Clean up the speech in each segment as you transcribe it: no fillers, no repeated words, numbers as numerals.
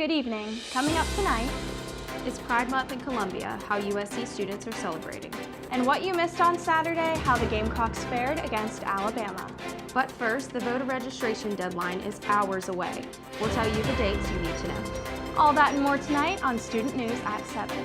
Good evening. Coming up tonight is Pride Month in Columbia, how USC students are celebrating. And what you missed on Saturday, how the Gamecocks fared against Alabama. But first, the voter registration deadline is hours away. We'll tell you the dates you need to know. All that and more tonight on Student News at 7.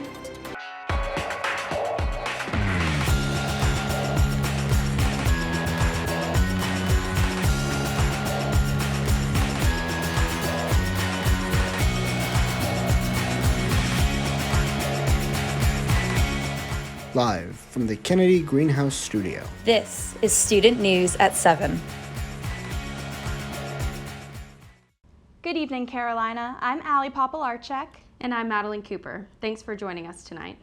Live from the Kennedy Greenhouse Studio. This is Student News at 7. Good evening, Carolina. I'm Popielarczyk. And I'm Madelyn Cooper. Thanks for joining us tonight.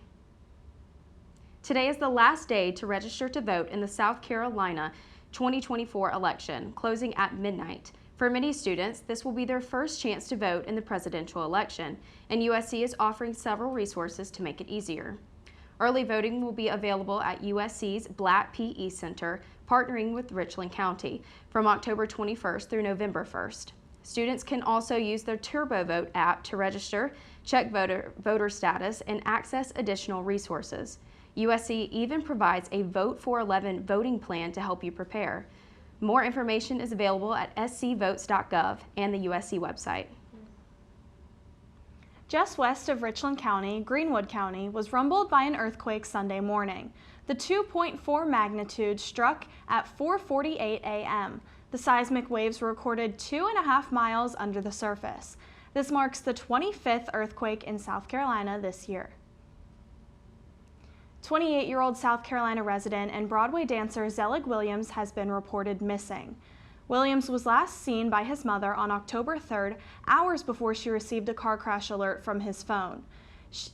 Today is the last day to register to vote in the South Carolina 2024 election, closing at midnight. For many students, this will be their first chance to vote in the presidential election, and USC is offering several resources to make it easier. Early voting will be available at USC's Black PE Center, partnering with Richland County, from October 21st through November 1st. Students can also use their TurboVote app to register, check voter status, and access additional resources. USC even provides a Vote for 11 voting plan to help you prepare. More information is available at scvotes.gov and the USC website. Just west of Richland County, Greenwood County was rumbled by an earthquake Sunday morning. The 2.4 magnitude struck at 4:48 a.m. The seismic waves were recorded 2.5 miles under the surface. This marks the 25th earthquake in South Carolina this year. 28-year-old South Carolina resident and Broadway dancer Zelig Williams has been reported missing. Williams was last seen by his mother on October 3rd, hours before she received a car crash alert from his phone.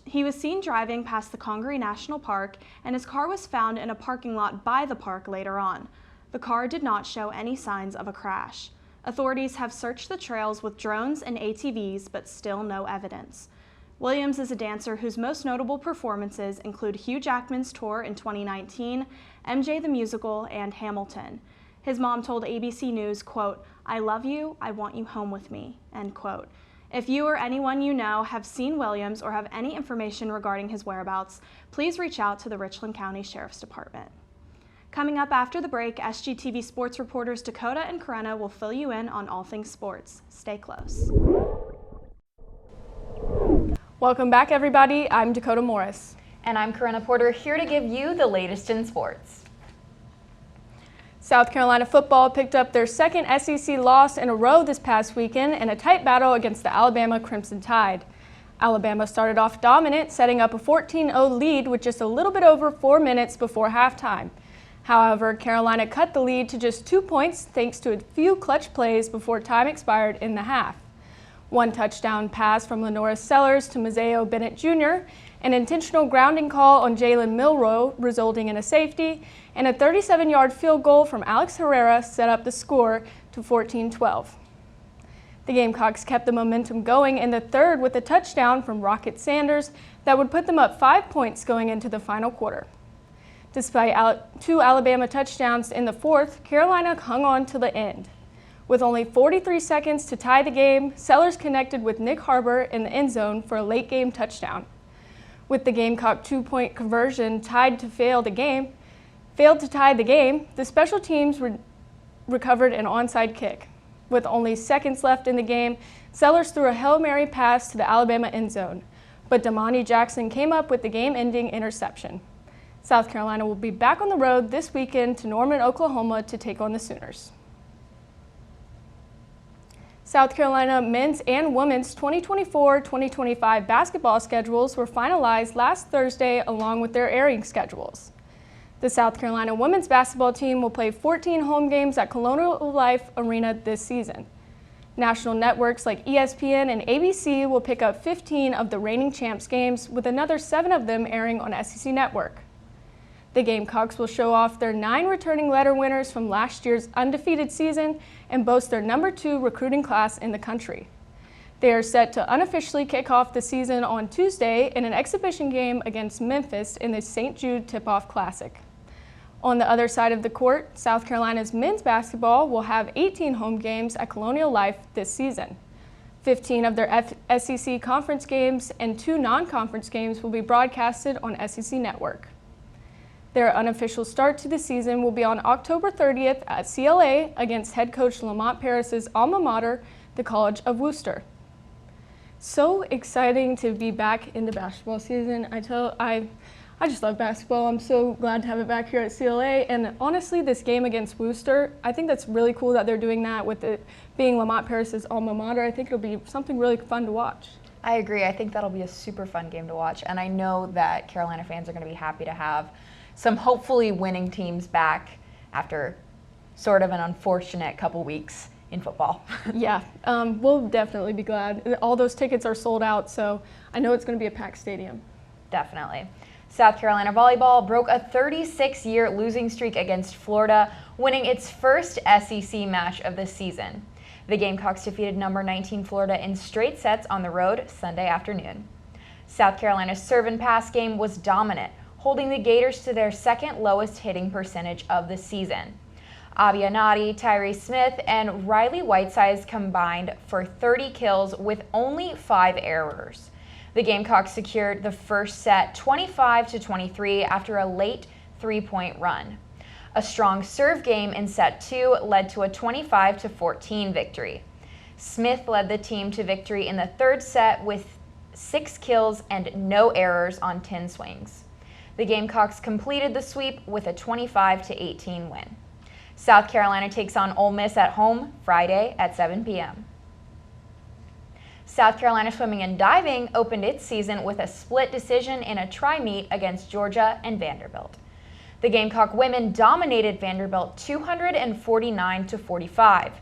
He was seen driving past the Congaree National Park, and his car was found in a parking lot by the park later on. The car did not show any signs of a crash. Authorities have searched the trails with drones and ATVs, but still no evidence. Williams is a dancer whose most notable performances include Hugh Jackman's tour in 2019, MJ the Musical, and Hamilton. His mom told ABC News, quote, "I love you, I want you home with me," end quote. If you or anyone you know have seen Williams or have any information regarding his whereabouts, please reach out to the Richland County Sheriff's Department. Coming up after the break, SGTV sports reporters Dakota and Karenna will fill you in on all things sports. Stay close. Welcome back, everybody. I'm Dakota Morris. And I'm Karenna Porter, here to give you the latest in sports. South Carolina football picked up their second SEC loss in a row this past weekend in a tight battle against the Alabama Crimson Tide. Alabama started off dominant, setting up a 14-0 lead with just a little bit over 4 minutes before halftime. However, Carolina cut the lead to just 2 points thanks to a few clutch plays before time expired in the half. One touchdown pass from Lenora Sellers to Mazeo Bennett Jr., an intentional grounding call on Jalen Milroe resulting in a safety, and a 37-yard field goal from Alex Herrera set up the score to 14-12. The Gamecocks kept the momentum going in the third with a touchdown from Rocket Sanders that would put them up 5 points going into the final quarter. Despite 2 Alabama touchdowns in the fourth, Carolina hung on to the end. With only 43 seconds to tie the game, Sellers connected with Nick Harbor in the end zone for a late-game touchdown. With the Gamecock 2-point conversion failed to tie the game, the special teams recovered an onside kick. With only seconds left in the game, Sellers threw a Hail Mary pass to the Alabama end zone, but Damani Jackson came up with the game-ending interception. South Carolina will be back on the road this weekend to Norman, Oklahoma to take on the Sooners. South Carolina men's and women's 2024-2025 basketball schedules were finalized last Thursday along with their airing schedules. The South Carolina women's basketball team will play 14 home games at Colonial Life Arena this season. National networks like ESPN and ABC will pick up 15 of the reigning champs games, with another 7 of them airing on SEC Network. The Gamecocks will show off their 9 returning letter winners from last year's undefeated season and boast their number 2 recruiting class in the country. They are set to unofficially kick off the season on Tuesday in an exhibition game against Memphis in the St. Jude Tip-Off Classic. On the other side of the court, South Carolina's men's basketball will have 18 home games at Colonial Life this season. 15 of their SEC conference games and 2 non-conference games will be broadcasted on SEC Network. Their unofficial start to the season will be on October 30th at CLA against head coach Lamont Paris's alma mater, the College of Wooster. So exciting to be back in the basketball season. I just love basketball. I'm so glad to have it back here at CLA. And honestly, this game against Wooster, I think that's really cool that they're doing that with it being Lamont Paris's alma mater. I think it'll be something really fun to watch. I agree. I think that'll be a super fun game to watch. And I know that Carolina fans are going to be happy to have some hopefully winning teams back after sort of an unfortunate couple weeks in football. Yeah, we'll definitely be glad. All those tickets are sold out, so I know it's going to be a packed stadium. Definitely. South Carolina volleyball broke a 36-year losing streak against Florida, winning its first SEC match of the season. The Gamecocks defeated number 19 Florida in straight sets on the road Sunday afternoon. South Carolina's serve and pass game was dominant, holding the Gators to their second lowest hitting percentage of the season. Abianati, Tyree Smith, and Riley Whitesides combined for 30 kills with only 5 errors. The Gamecocks secured the first set 25-23 after a late 3-point run. A strong serve game in set 2 led to a 25-14 victory. Smith led the team to victory in the third set with 6 kills and no errors on 10 swings. The Gamecocks completed the sweep with a 25-18 win. South Carolina takes on Ole Miss at home Friday at 7 p.m. South Carolina swimming and diving opened its season with a split decision in a tri-meet against Georgia and Vanderbilt. The Gamecock women dominated Vanderbilt 249-45,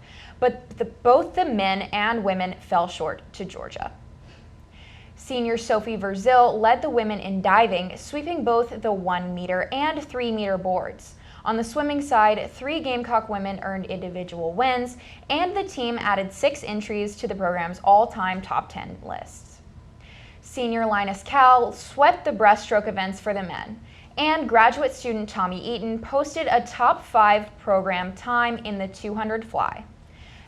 but both the men and women fell short to Georgia. Senior Sophie Verzil led the women in diving, sweeping both the 1-meter and 3-meter boards. On the swimming side, 3 Gamecock women earned individual wins, and the team added 6 entries to the program's all-time top 10 lists. Senior Linus Cal swept the breaststroke events for the men, and graduate student Tommy Eaton posted a top 5 program time in the 200 fly.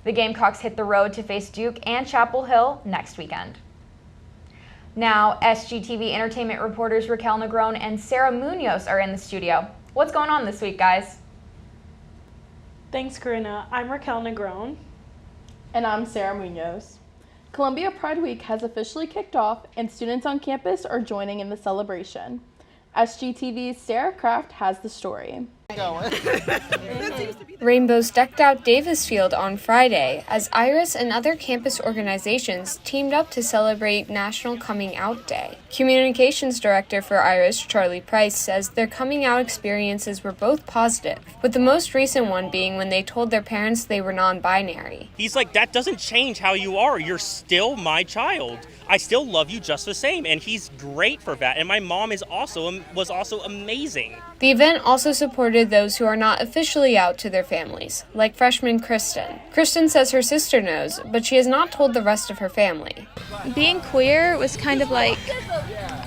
The Gamecocks hit the road to face Duke and Chapel Hill next weekend. Now, SGTV entertainment reporters Raquel Negrón and Sarah Muñoz are in the studio. What's going on this week, guys? Thanks, Karenna. I'm Raquel Negrón. And I'm Sarah Muñoz. Columbia Pride Week has officially kicked off, and students on campus are joining in the celebration. SGTV's Sarah Kraft has the story. Rainbows decked out Davis Field on Friday as Iris and other campus organizations teamed up to celebrate National Coming Out Day. Communications Director for Iris, Charlie Price, says their coming out experiences were both positive, with the most recent one being when they told their parents they were non-binary. He's like, that doesn't change how you are. You're still my child. I still love you just the same, and he's great for that. And my mom was also amazing. The event also supported those who are not officially out to their families, like freshman Kristen. Kristen says her sister knows, but she has not told the rest of her family. Being queer was kind of like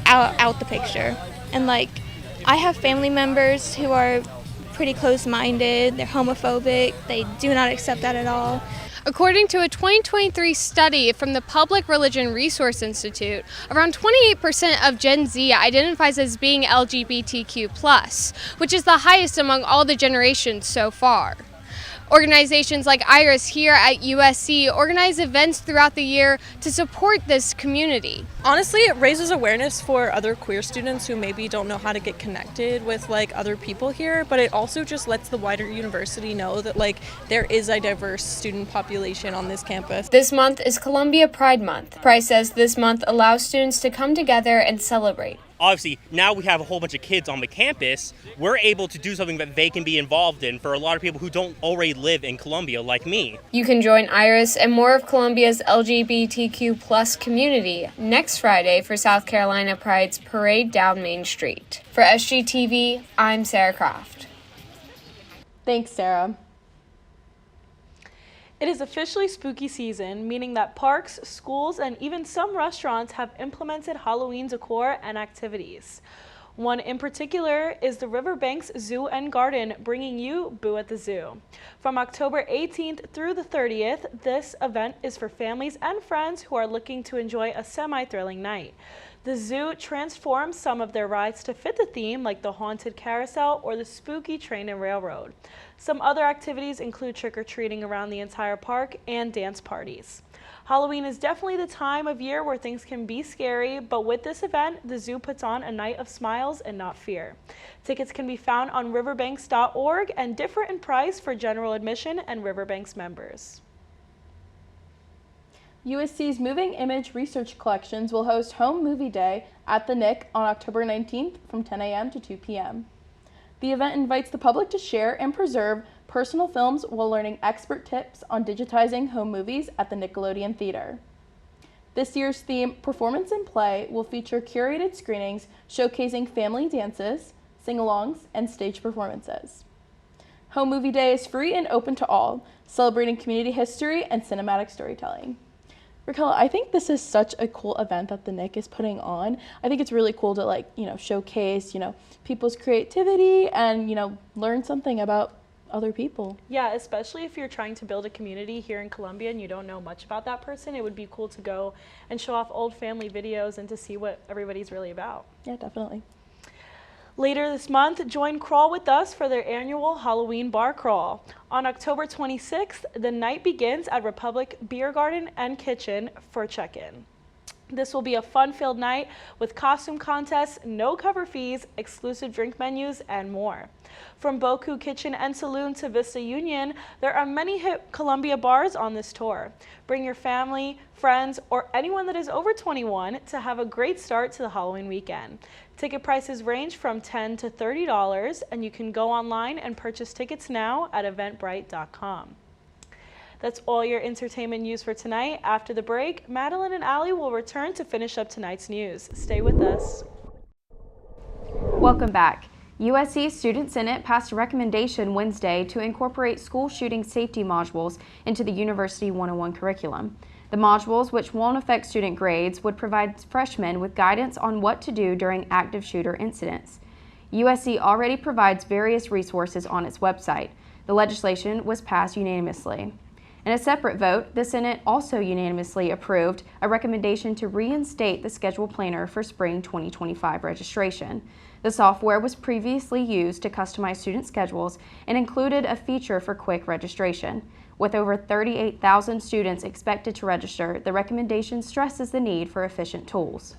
out the picture. And like, I have family members who are pretty close-minded, they're homophobic, they do not accept that at all. According to a 2023 study from the Public Religion Resource Institute, around 28% of Gen Z identifies as being LGBTQ+, which is the highest among all the generations so far. Organizations like Iris here at USC organize events throughout the year to support this community. Honestly, it raises awareness for other queer students who maybe don't know how to get connected with like other people here, but it also just lets the wider university know that like there is a diverse student population on this campus. This month is Columbia Pride Month. Price says this month allows students to come together and celebrate. Obviously, now we have a whole bunch of kids on the campus. We're able to do something that they can be involved in for a lot of people who don't already live in Columbia, like me. You can join Iris and more of Columbia's LGBTQ+ community next Friday for South Carolina Pride's Parade Down Main Street. For SGTV, I'm Sarah Croft. Thanks, Sarah. It is officially spooky season, meaning that parks, schools, and even some restaurants have implemented Halloween decor and activities. One in particular is the Riverbanks Zoo and Garden, bringing you Boo at the Zoo. From October 18th through the 30th, this event is for families and friends who are looking to enjoy a semi-thrilling night. The zoo transforms some of their rides to fit the theme, like the Haunted Carousel or the Spooky Train and Railroad. Some other activities include trick-or-treating around the entire park and dance parties. Halloween is definitely the time of year where things can be scary, but with this event, the zoo puts on a night of smiles and not fear. Tickets can be found on riverbanks.org and differ in price for general admission and Riverbanks members. USC's Moving Image Research Collections will host Home Movie Day at the Nick on October 19th from 10 a.m. to 2 p.m. The event invites the public to share and preserve personal films while learning expert tips on digitizing home movies at the Nickelodeon Theater. This year's theme, Performance and Play, will feature curated screenings showcasing family dances, sing-alongs, and stage performances. Home Movie Day is free and open to all, celebrating community history and cinematic storytelling. Raquel, I think this is such a cool event that the Nick is putting on. I think it's really cool to showcase, people's creativity and, learn something about other people. Yeah, especially if you're trying to build a community here in Columbia and you don't know much about that person, it would be cool to go and show off old family videos and to see what everybody's really about. Yeah, definitely. Later this month, join Crawl with us for their annual Halloween bar crawl. On October 26th, the night begins at Republic Beer Garden and Kitchen for check-in. This will be a fun-filled night with costume contests, no cover fees, exclusive drink menus, and more. From Boku Kitchen and Saloon to Vista Union, there are many hip Columbia bars on this tour. Bring your family, friends, or anyone that is over 21 to have a great start to the Halloween weekend. Ticket prices range from $10 to $30, and you can go online and purchase tickets now at eventbrite.com. That's all your entertainment news for tonight. After the break, Madelyn and Allie will return to finish up tonight's news. Stay with us. Welcome back. USC Student Senate passed a recommendation Wednesday to incorporate school shooting safety modules into the University 101 curriculum. The modules, which won't affect student grades, would provide freshmen with guidance on what to do during active shooter incidents. USC already provides various resources on its website. The legislation was passed unanimously. In a separate vote, the Senate also unanimously approved a recommendation to reinstate the schedule planner for spring 2025 registration. The software was previously used to customize student schedules and included a feature for quick registration. With over 38,000 students expected to register, the recommendation stresses the need for efficient tools.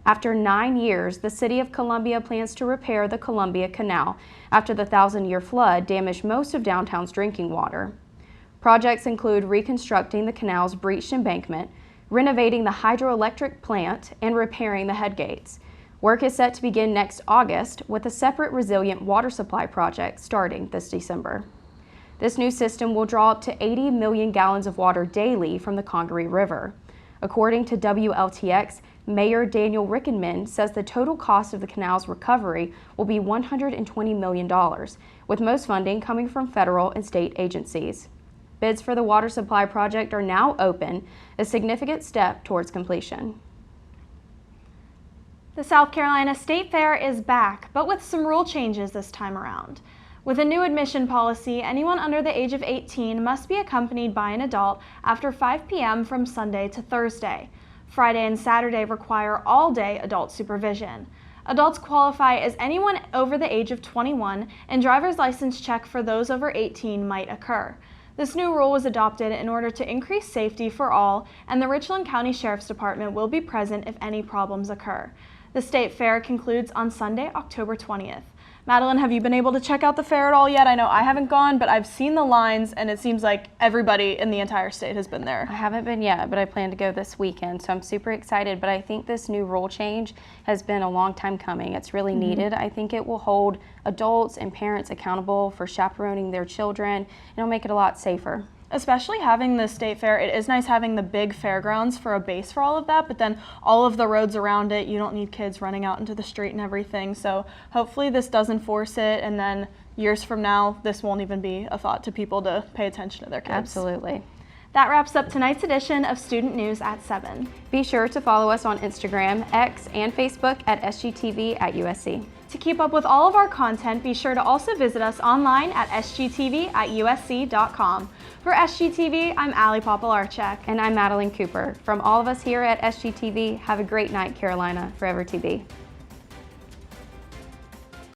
After 9 years, the City of Columbia plans to repair the Columbia Canal after the 1,000-year flood damaged most of downtown's drinking water. Projects include reconstructing the canal's breached embankment, renovating the hydroelectric plant, and repairing the headgates. Work is set to begin next August, with a separate resilient water supply project starting this December. This new system will draw up to 80 million gallons of water daily from the Congaree River. According to WLTX, Mayor Daniel Rickenman says the total cost of the canal's recovery will be $120 million, with most funding coming from federal and state agencies. Bids for the water supply project are now open, a significant step towards completion. The South Carolina State Fair is back, but with some rule changes this time around. With a new admission policy, anyone under the age of 18 must be accompanied by an adult after 5 p.m. from Sunday to Thursday. Friday and Saturday require all-day adult supervision. Adults qualify as anyone over the age of 21, and driver's license check for those over 18 might occur. This new rule was adopted in order to increase safety for all, and the Richland County Sheriff's Department will be present if any problems occur. The State Fair concludes on Sunday, October 20th. Madelyn, have you been able to check out the fair at all yet? I know I haven't gone, but I've seen the lines, and it seems like everybody in the entire state has been there. I haven't been yet, but I plan to go this weekend, so I'm super excited. But I think this new rule change has been a long time coming. It's really needed. I think it will hold adults and parents accountable for chaperoning their children, and it'll make it a lot safer. Especially having the state fair, it is nice having the big fairgrounds for a base for all of that, but then all of the roads around it, you don't need kids running out into the street and everything. So hopefully this doesn't force it, and then years from now, this won't even be a thought to people to pay attention to their kids. Absolutely. That wraps up tonight's edition of Student News at 7. Be sure to follow us on Instagram, X, and Facebook at SGTV at USC. To keep up with all of our content, be sure to also visit us online at sgtv@usc.com. For SGTV, I'm Allie Popielarczyk. And I'm Madelyn Cooper. From all of us here at SGTV, have a great night, Carolina. Forever TB.